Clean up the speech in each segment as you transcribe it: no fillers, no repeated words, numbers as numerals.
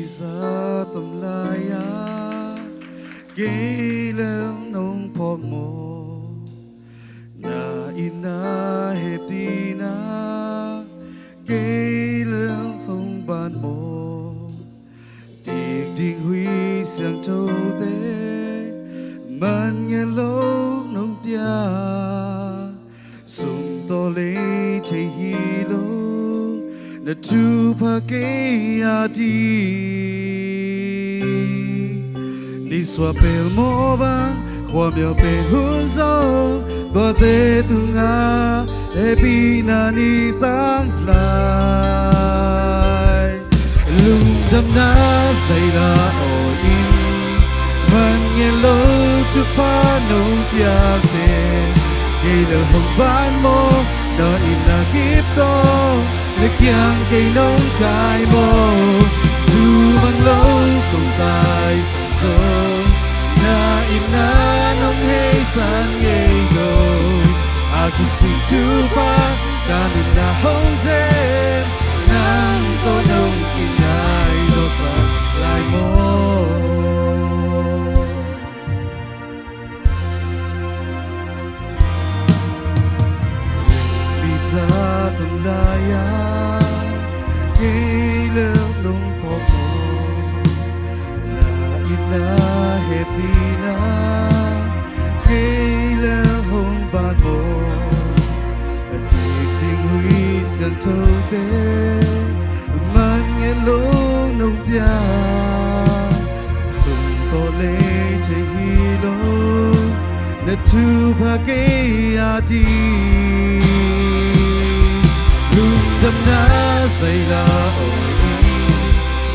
sa tâm lai kỹ lương nông phok mô na ina hẹp đi na kỹ lương không ban mô tiệc đình huy sang thâu tế man nghe lâu nông tia sum to lê thấy hi lâu na Thupha ke ati ni swa pel mo bang khoa mèo pe hun zo tua te tunga e pina ni tang lai lung đam na say la o in man nghe lo Thupha nông tia te cây lơ hồng ban mo na ina kip to lực yang cây nông cài mô dù mang lâu cùng tài sẵn sông na ina nông hay san nghe go a kịp xin Thupha cả nên na hông dễ nang to nông kinh ai do sa lại mô sa tâm lai kỹ lương nông phok mô na ina hẹp đi na kỹ lương hông ban mô tiệc đình huy sang thâu tế man nghe lỗ nông tia sum to lê thấy hi lô na Thupha ke ati thầm na say la oi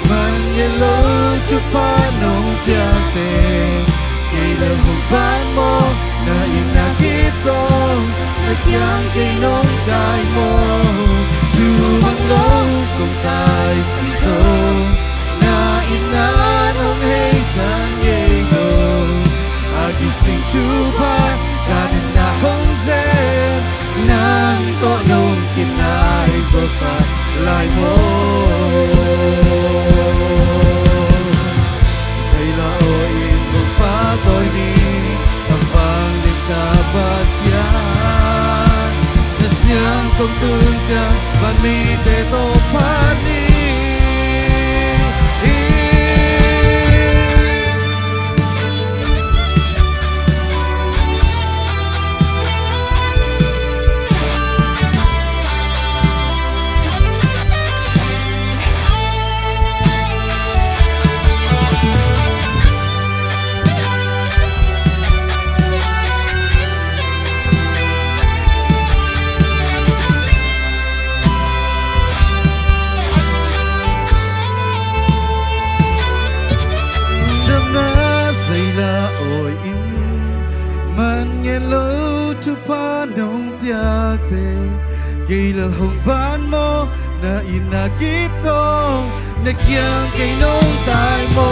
man nghe lo Thupha nông tia te cây lơ hồng ban mo na ina kip tong na tiang cây nông cài mo chu mang lo cùng tai sẵn sông na ina nông hay san nghe go a kịp xin Thupha cả nên na hông dễ nang to nông kim ai do sa lại mô say la o in hồng pa tôi đi bằng vàng lên cả và Sian na Sian công tương chang và mi te Topa ni Thupha nông tia te cây lơ hồng ban mo na ina kip tong na kyang cây nông tai mo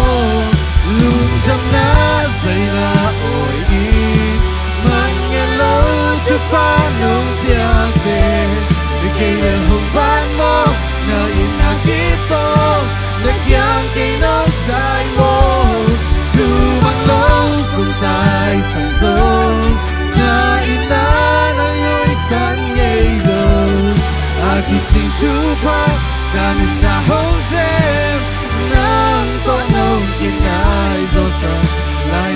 lung đam na say la oi in man nghe lo Thupha nông tia te cây lơ hồng ban mo na ina kip tong na kyang cây nông tai mo tu mang lo cùng tai sang sông na ina nông hay san nghe go a kịp xin Thupha cả nên na hông dễ nang to nông kim ai do sa lại